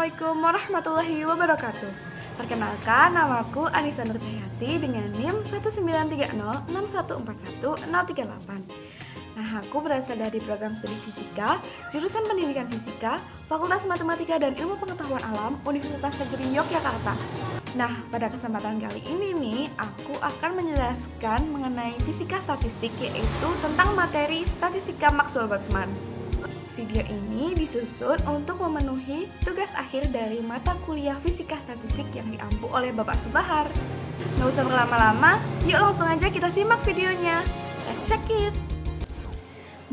Assalamualaikum warahmatullahi wabarakatuh. Perkenalkan, namaku Anissa Nurcahyati dengan NIM 19061411038. Nah, aku berasal dari program studi fisika, jurusan pendidikan fisika, Fakultas Matematika dan Ilmu Pengetahuan Alam, Universitas Negeri Yogyakarta. Nah, pada kesempatan kali ini nih, aku akan menjelaskan mengenai fisika statistik, yaitu tentang materi statistika Maxwell-Boltzmann. Video ini disusun untuk memenuhi tugas akhir dari mata kuliah fisika statistik yang diampu oleh Bapak Subahar. Nggak usah berlama-lama, yuk langsung aja kita simak videonya. Let's check it!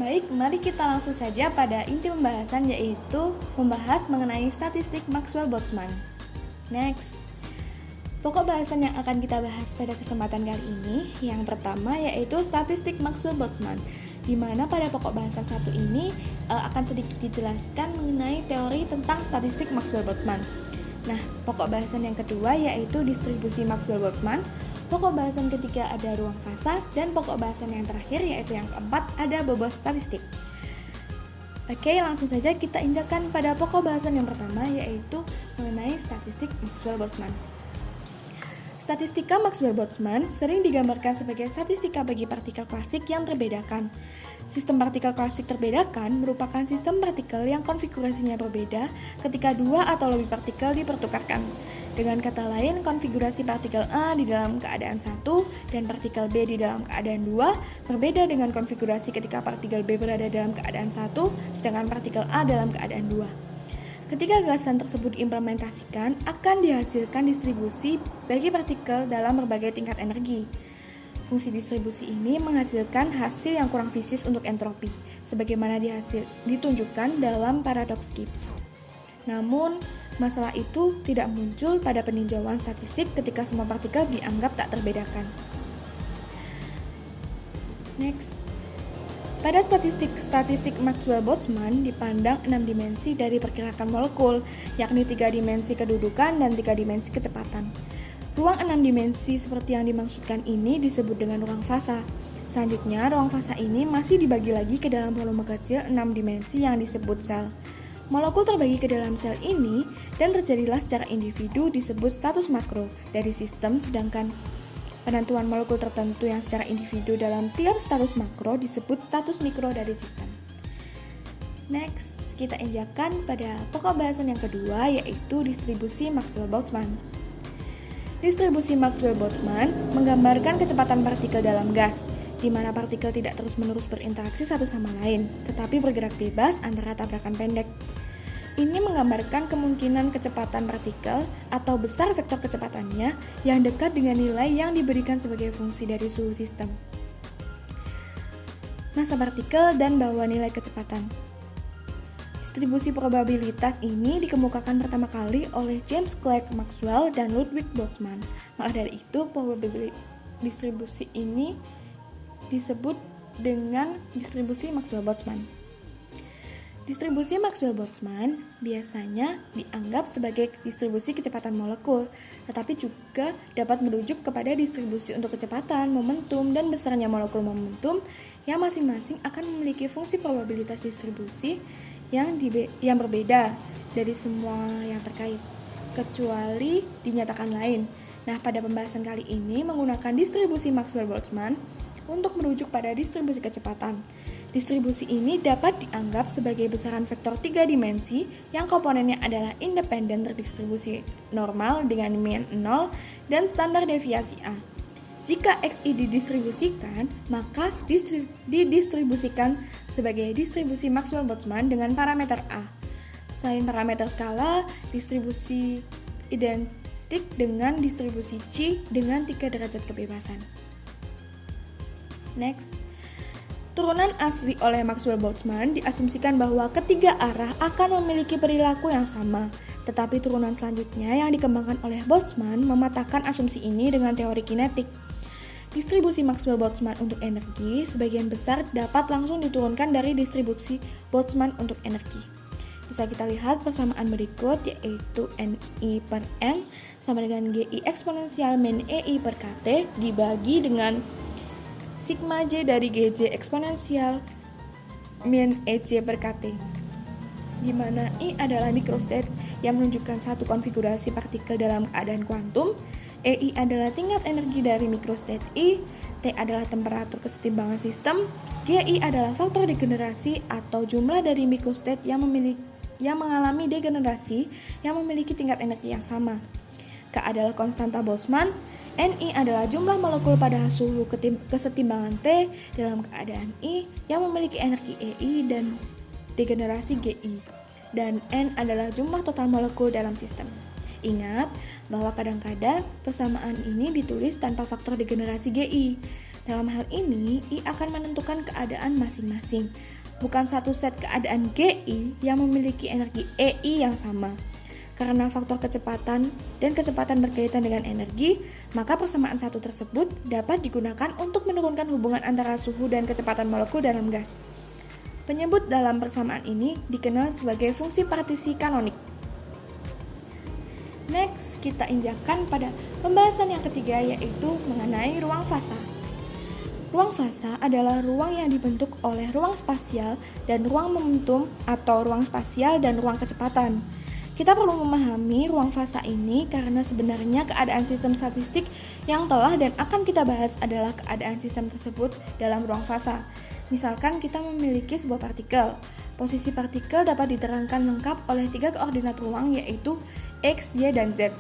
Baik, mari kita langsung saja pada inti pembahasan, yaitu membahas mengenai statistik Maxwell-Boltzmann. Next, pokok bahasan yang akan kita bahas pada kesempatan kali ini, yang pertama yaitu statistik Maxwell-Boltzmann, di mana pada pokok bahasan satu ini akan sedikit dijelaskan mengenai teori tentang statistik Maxwell-Boltzmann. Nah, pokok bahasan yang kedua yaitu distribusi Maxwell-Boltzmann, pokok bahasan ketiga ada ruang fasa, dan pokok bahasan yang terakhir yaitu yang keempat ada bobot statistik. Oke, langsung saja kita injakkan pada pokok bahasan yang pertama yaitu mengenai statistik Maxwell-Boltzmann. Statistika Maxwell-Boltzmann sering digambarkan sebagai statistika bagi partikel klasik yang terbedakan. Sistem partikel klasik terbedakan merupakan sistem partikel yang konfigurasinya berbeda ketika dua atau lebih partikel dipertukarkan. Dengan kata lain, konfigurasi partikel A di dalam keadaan 1 dan partikel B di dalam keadaan 2 berbeda dengan konfigurasi ketika partikel B berada dalam keadaan 1 sedangkan partikel A dalam keadaan 2. Ketika gagasan tersebut diimplementasikan, akan dihasilkan distribusi bagi partikel dalam berbagai tingkat energi. Fungsi distribusi ini menghasilkan hasil yang kurang fisis untuk entropi, sebagaimana ditunjukkan dalam paradoks Gibbs. Namun, masalah itu tidak muncul pada peninjauan statistik ketika semua partikel dianggap tak terbedakan. Next. Pada statistik Maxwell-Boltzmann dipandang 6 dimensi dari pergerakan molekul, yakni 3 dimensi kedudukan dan 3 dimensi kecepatan. Ruang 6 dimensi seperti yang dimaksudkan ini disebut dengan ruang fasa. Selanjutnya, ruang fasa ini masih dibagi lagi ke dalam volume kecil 6 dimensi yang disebut sel. Molekul terbagi ke dalam sel ini dan terjadilah secara individu disebut status makro dari sistem, sedangkan penentuan molekul tertentu yang secara individu dalam tiap status makro disebut status mikro dari sistem. Next, kita injakkan pada pokok bahasan yang kedua yaitu distribusi Maxwell-Boltzmann. Distribusi Maxwell-Boltzmann menggambarkan kecepatan partikel dalam gas, di mana partikel tidak terus-menerus berinteraksi satu sama lain, tetapi bergerak bebas antara tabrakan pendek. Ini menggambarkan kemungkinan kecepatan partikel atau besar vektor kecepatannya yang dekat dengan nilai yang diberikan sebagai fungsi dari suhu sistem, massa partikel, dan bahwa nilai kecepatan. Distribusi probabilitas ini dikemukakan pertama kali oleh James Clerk Maxwell dan Ludwig Boltzmann. Maka dari itu, distribusi ini disebut dengan distribusi Maxwell-Boltzmann. Distribusi Maxwell-Boltzmann biasanya dianggap sebagai distribusi kecepatan molekul, tetapi juga dapat merujuk kepada distribusi untuk kecepatan, momentum, dan besarnya molekul momentum yang masing-masing akan memiliki fungsi probabilitas distribusi yang berbeda dari semua yang terkait, kecuali dinyatakan lain. Nah, pada pembahasan kali ini menggunakan distribusi Maxwell-Boltzmann untuk merujuk pada distribusi kecepatan. Distribusi ini dapat dianggap sebagai besaran vektor 3 dimensi yang komponennya adalah independen terdistribusi normal dengan min 0 dan standar deviasi A. Jika XI didistribusikan, maka didistribusikan sebagai distribusi Maxwell-Boltzmann dengan parameter A. Selain parameter skala, distribusi identik dengan distribusi Chi dengan 3 derajat kebebasan. Next. Turunan asli oleh Maxwell-Boltzmann diasumsikan bahwa ketiga arah akan memiliki perilaku yang sama, tetapi turunan selanjutnya yang dikembangkan oleh Boltzmann mematahkan asumsi ini dengan teori kinetik. Distribusi Maxwell-Boltzmann untuk energi sebagian besar dapat langsung diturunkan dari distribusi Boltzmann untuk energi. Bisa kita lihat persamaan berikut, yaitu Ni per N sama dengan GI eksponensial min EI per KT dibagi dengan sigma J dari Gj eksponensial min EC per KT, di mana I adalah mikrostate yang menunjukkan satu konfigurasi partikel dalam keadaan kuantum. EI adalah tingkat energi dari mikrostate I. T adalah temperatur kesetimbangan sistem. GI adalah faktor degenerasi atau jumlah dari mikrostate yang mengalami degenerasi yang memiliki tingkat energi yang sama. K adalah konstanta Boltzmann. Ni adalah jumlah molekul pada suhu kesetimbangan T dalam keadaan I yang memiliki energi EI dan degenerasi GI. Dan N adalah jumlah total molekul dalam sistem. Ingat bahwa kadang-kadang persamaan ini ditulis tanpa faktor degenerasi GI. Dalam hal ini, I akan menentukan keadaan masing-masing, bukan satu set keadaan GI yang memiliki energi EI yang sama. Karena faktor kecepatan dan kecepatan berkaitan dengan energi, maka persamaan satu tersebut dapat digunakan untuk menurunkan hubungan antara suhu dan kecepatan molekul dalam gas. Penyebut dalam persamaan ini dikenal sebagai fungsi partisi kanonik. Next, kita injakkan pada pembahasan yang ketiga, yaitu mengenai ruang fasa. Ruang fasa adalah ruang yang dibentuk oleh ruang spasial dan ruang momentum atau ruang spasial dan ruang kecepatan. Kita perlu memahami ruang fasa ini karena sebenarnya keadaan sistem statistik yang telah dan akan kita bahas adalah keadaan sistem tersebut dalam ruang fasa. Misalkan kita memiliki sebuah partikel. Posisi partikel dapat diterangkan lengkap oleh 3 koordinat ruang, yaitu X, Y, dan Z.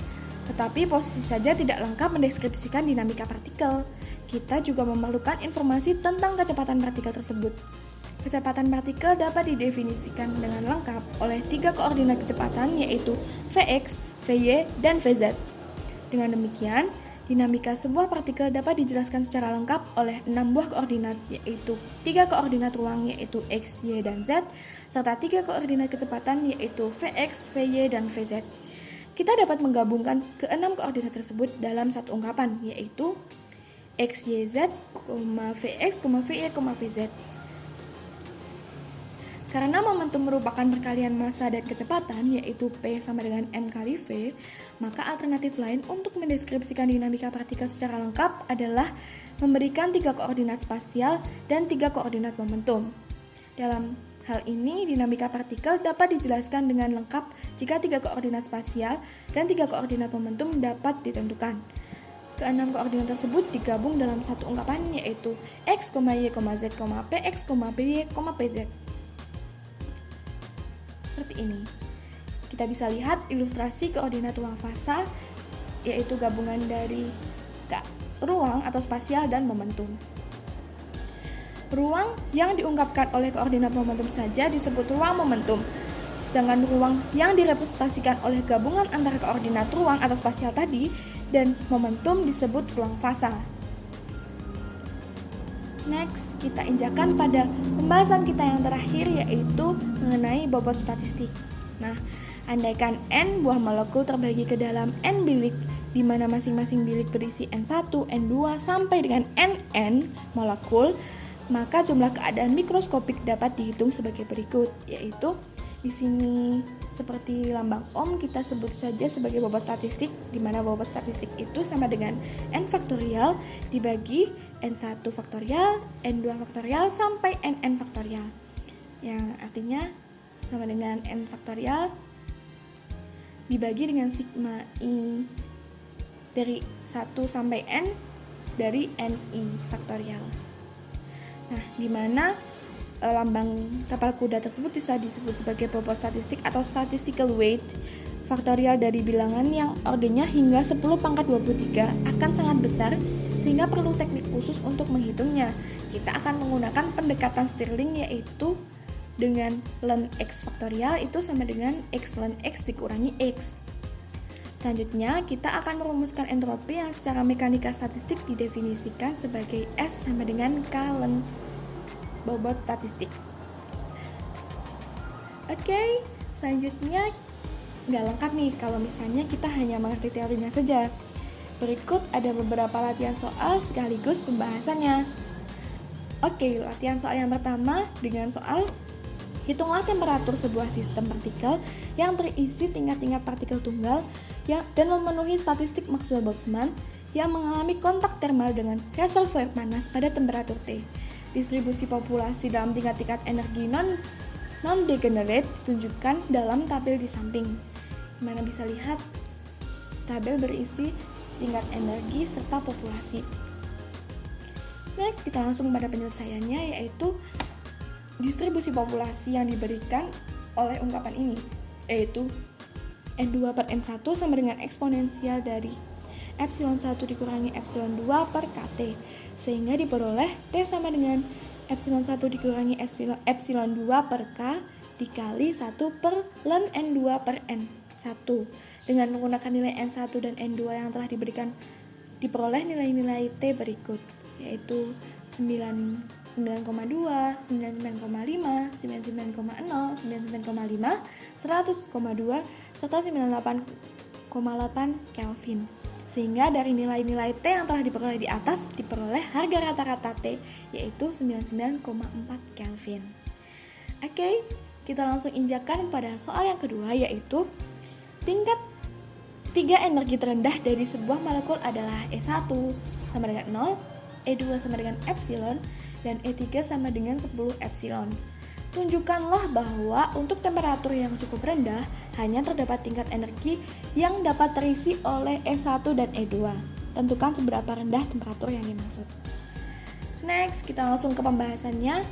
Tetapi posisi saja tidak lengkap mendeskripsikan dinamika partikel. Kita juga memerlukan informasi tentang kecepatan partikel tersebut. Kecepatan partikel dapat didefinisikan dengan lengkap oleh 3 koordinat kecepatan, yaitu Vx, Vy, dan Vz. Dengan demikian, dinamika sebuah partikel dapat dijelaskan secara lengkap oleh 6 buah koordinat, yaitu 3 koordinat ruang, yaitu X, Y, dan Z, serta 3 koordinat kecepatan, yaitu Vx, Vy, dan Vz. Kita dapat menggabungkan ke-6 koordinat tersebut dalam satu ungkapan, yaitu X, Y, Z, Vx, Vy, Vz. Karena momentum merupakan perkalian massa dan kecepatan, yaitu P sama dengan M kali V, maka alternatif lain untuk mendeskripsikan dinamika partikel secara lengkap adalah memberikan 3 koordinat spasial dan 3 koordinat momentum. Dalam hal ini, dinamika partikel dapat dijelaskan dengan lengkap jika 3 koordinat spasial dan 3 koordinat momentum dapat ditentukan. Ke-6 koordinat tersebut digabung dalam satu ungkapan, yaitu X, Y, Z, Px, By, Pz. Seperti ini. Kita bisa lihat ilustrasi koordinat ruang fasa, yaitu gabungan dari ruang atau spasial dan momentum. Ruang yang diungkapkan oleh koordinat momentum saja disebut ruang momentum, sedangkan ruang yang direpresentasikan oleh gabungan antara koordinat ruang atau spasial tadi dan momentum disebut ruang fasa. Next, kita injakan pada pembahasan kita yang terakhir, yaitu mengenai bobot statistik. Nah, andaikan N buah molekul terbagi ke dalam N bilik, di mana masing-masing bilik berisi N1, N2, sampai dengan Nn molekul, maka jumlah keadaan mikroskopik dapat dihitung sebagai berikut, yaitu di sini seperti lambang ohm kita sebut saja sebagai bobot statistik, di mana bobot statistik itu sama dengan N faktorial dibagi N1 faktorial, N2 faktorial, sampai Nn faktorial, yang artinya sama dengan N faktorial dibagi dengan sigma I dari 1 sampai N dari Ni faktorial. Nah, di mana lambang tapal kuda tersebut bisa disebut sebagai bobot statistik atau statistical weight faktorial dari bilangan yang ordernya hingga 10 pangkat 23 akan sangat besar, sehingga perlu teknik khusus untuk menghitungnya. Kita akan menggunakan pendekatan Stirling, yaitu dengan ln x faktorial itu sama dengan x ln x dikurangi x. Selanjutnya, kita akan merumuskan entropi yang secara mekanika statistik didefinisikan sebagai S sama dengan K ln bobot statistik. Oke, selanjutnya nggak lengkap nih kalau misalnya kita hanya mengerti teorinya saja. Berikut ada beberapa latihan soal sekaligus pembahasannya. Oke, latihan soal yang pertama dengan soal hitunglah temperatur sebuah sistem partikel yang terisi tingkat-tingkat partikel tunggal dan memenuhi statistik Maxwell-Boltzmann yang mengalami kontak termal dengan reservoir panas pada temperatur T. Distribusi populasi dalam tingkat-tingkat energi non-degenerate ditunjukkan dalam tabel di samping. Mana bisa lihat tabel berisi tingkat energi serta populasi. Next, kita langsung pada penyelesaiannya, yaitu distribusi populasi yang diberikan oleh ungkapan ini, yaitu N2 per N1 sama dengan eksponensial dari epsilon 1 dikurangi epsilon 2 per KT, sehingga diperoleh T sama dengan epsilon 1 dikurangi epsilon 2 per K dikali 1 per ln N2 per N1. Dengan menggunakan nilai N1 dan N2 yang telah diberikan, diperoleh nilai-nilai T berikut, yaitu 99,2, 99,5, 99,0, 99,5, 100,2, serta 98,8 Kelvin. Sehingga dari nilai-nilai T yang telah diperoleh di atas, diperoleh harga rata-rata T, yaitu 99,4 Kelvin. Oke, kita langsung injakkan pada soal yang kedua, yaitu tingkat 3 energi terendah dari sebuah molekul adalah E1 sama dengan 0, E2 sama dengan epsilon, dan E3 sama dengan 10 epsilon. Tunjukkanlah bahwa untuk temperatur yang cukup rendah, hanya terdapat tingkat energi yang dapat terisi oleh E1 dan E2. Tentukan seberapa rendah temperatur yang dimaksud. Next, kita langsung ke pembahasannya,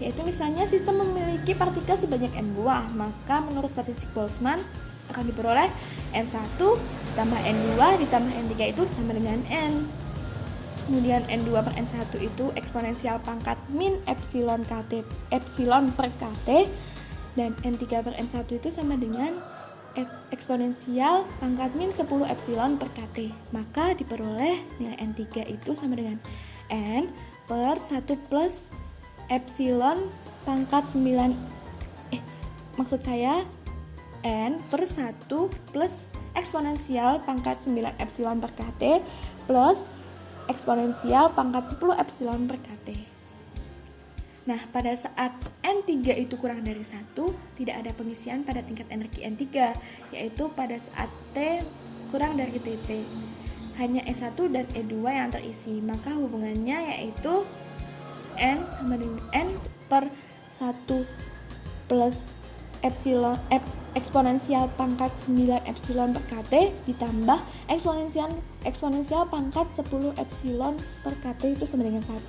yaitu misalnya sistem memiliki partikel sebanyak N buah, maka menurut statistik Boltzmann akan diperoleh N1 ditambah N2 ditambah N3 itu sama dengan N. Kemudian N2 per N1 itu eksponensial pangkat min epsilon per KT, dan N3 per N1 itu sama dengan eksponensial pangkat min 10 epsilon per KT. Maka diperoleh nilai N3 itu sama dengan N per 1 plus epsilon pangkat 9 N per 1 plus eksponensial pangkat 9 epsilon per KT plus eksponensial pangkat 10 epsilon per KT. Nah, pada saat N3 itu kurang dari 1, tidak ada pengisian pada tingkat energi N3, yaitu pada saat T kurang dari TC. Hanya E1 dan E2 yang terisi, maka hubungannya yaitu N sama dengan N per 1 plus eksponensial pangkat 9 epsilon per KT ditambah eksponensial pangkat 10 epsilon per KT itu sama dengan 1.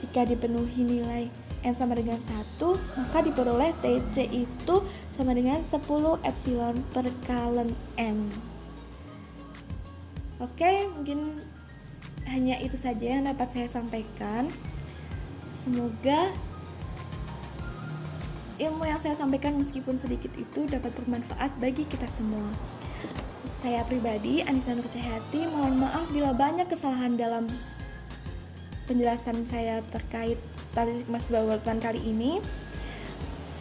Jika dipenuhi nilai N sama dengan 1, maka diperoleh TC itu sama dengan 10 epsilon per K ln N. Oke, mungkin hanya itu saja yang dapat saya sampaikan. Semoga ilmu yang saya sampaikan meskipun sedikit itu dapat bermanfaat bagi kita semua. Saya pribadi, Anissa Nur Cahyati, mohon maaf bila banyak kesalahan dalam penjelasan saya terkait statistik mahasiswa Boltzmann kali ini.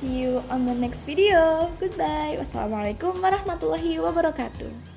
See you on the next video. Goodbye. Wassalamualaikum warahmatullahi wabarakatuh.